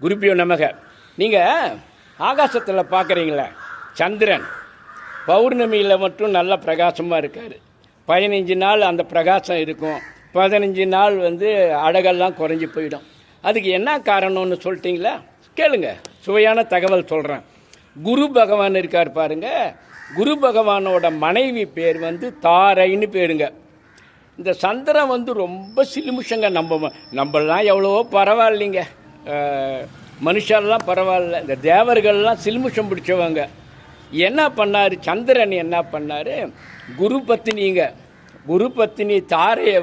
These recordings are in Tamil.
குருப்பியோ நமக. நீங்கள் ஆகாசத்தில் பார்க்குறீங்களே சந்திரன் பௌர்ணமியில் மட்டும் நல்ல பிரகாசமாக இருக்கார். 15 நாள் அந்த பிரகாசம் இருக்கும். 15 நாள் அழகெல்லாம் குறைஞ்சி போயிடும். அதுக்கு என்ன காரணம்னு சொல்லிட்டீங்களா? கேளுங்க, சுவையான தகவல் சொல்கிறேன். குரு பகவான் இருக்கார் பாருங்க. குரு பகவானோட மனைவி பேர் தாரைன்னு பேருங்க. இந்த சந்திரன் ரொம்ப சிலுமிஷங்க. நம்மளாம் எவ்வளவோ பரவாயில்லைங்க, மனுஷாலாம் பரவாயில்ல, இந்த தேவர்கள்லாம் சிலுமிஷம் பிடிச்சவங்க. என்ன பண்ணார் சந்திரன்? என்ன பண்ணார்? குரு பத்தினி தாரையை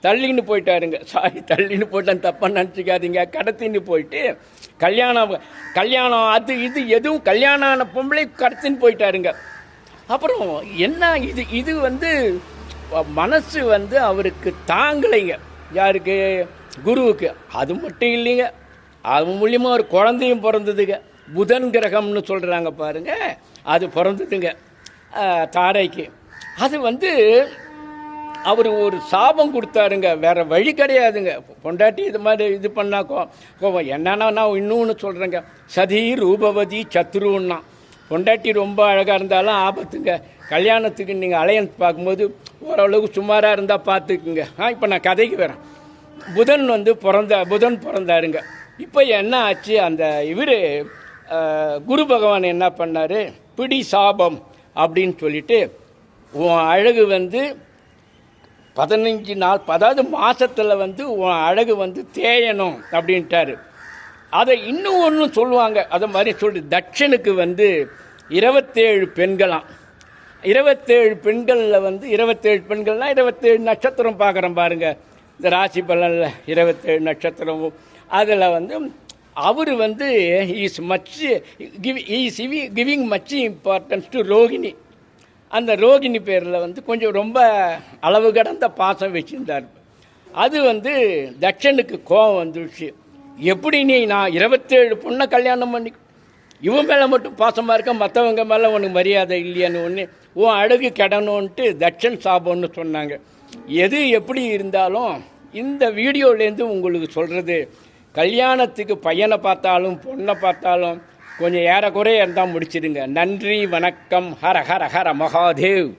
தள்ளின்னு போயிட்டாருங்க. சாரி, தள்ளின்னு போயிட்டான்னு தப்பாக நினச்சிக்காதீங்க. கடத்தின்னு போயிட்டு கல்யாணம் அது இது எதுவும் கல்யாணம் ஆன பொம்பளை கடத்தின்னு போயிட்டாருங்க. அப்புறம் என்ன இது மனசு அவருக்கு தாங்கலைங்க. யாருக்கு? குருவுக்கு. அது மட்டும் இல்லைங்க, அது மூலியமாக ஒரு குழந்தையும் பிறந்ததுங்க. புதன் கிரகம்னு சொல்கிறாங்க பாருங்க, அது பிறந்ததுங்க தாரைக்கு. அது அவர் ஒரு சாபம் கொடுத்தாருங்க. வேறு வழி கிடையாதுங்க. பொண்டாட்டி இது மாதிரி இது பண்ணால் கோபம். என்னன்னா நான் இன்னொன்று சொல்கிறேங்க, சதி ரூபவதி சத்ருன்னா. பொண்டாட்டி ரொம்ப அழகாக இருந்தாலும் ஆபத்துங்க. கல்யாணத்துக்கு நீங்கள் அலையன்ஸ் பார்க்கும்போது ஓரளவுக்கு சுமாராக இருந்தால் பார்த்துக்குங்க. இப்போ நான் கதைக்கு வரேன். புதன் பிறந்தாருங்க. இப்போ என்ன ஆச்சு? அந்த இவர் குரு பகவான் என்ன பண்ணார்? பிடி சாபம் அப்படின்னு சொல்லிட்டு உன் அழகு 15 நாள், அதாவது மாதத்தில் உன் அழகு தேயணும் அப்படின்ட்டாரு. அதை இன்னும் ஒன்றும் சொல்லுவாங்க. அதை மாதிரி சொல்லி தட்சனுக்கு 27 பெண்களாம். 27 பெண்களில் 27 பெண்கள்னால் 27 நட்சத்திரம் பார்க்குறோம் பாருங்கள். இந்த ராசி பலனில் 27 நட்சத்திரமும் அதில் அவர் is giving much importance to Rohini. அந்த ரோகிணி பேரில் கொஞ்சம் ரொம்ப அளவு கடந்த பாசம் வச்சுருந்தார். அது தட்சனுக்கு கோபம் வந்துடுச்சு. எப்படி நான் 27 பொண்ணை கல்யாணம் பண்ணி இவன் மேலே மட்டும் பாசமாக இருக்க, மற்றவங்க மேலே உனக்கு மரியாதை இல்லையான்னு ஒன்று உன் அழகு கெடணுன்ட்டு தட்சன் சாபம்னு சொன்னாங்க. எது எப்படி இருந்தாலும் இந்த வீடியோலேருந்து உங்களுக்கு சொல்கிறது, கல்யாணத்துக்கு பையனை பார்த்தாலும் பொண்ணை பார்த்தாலும் கொஞ்சம் ஏறக்குறைய இருந்தால் முடிச்சிடுங்க. நன்றி, வணக்கம். ஹர ஹர ஹர மகாதேவ்.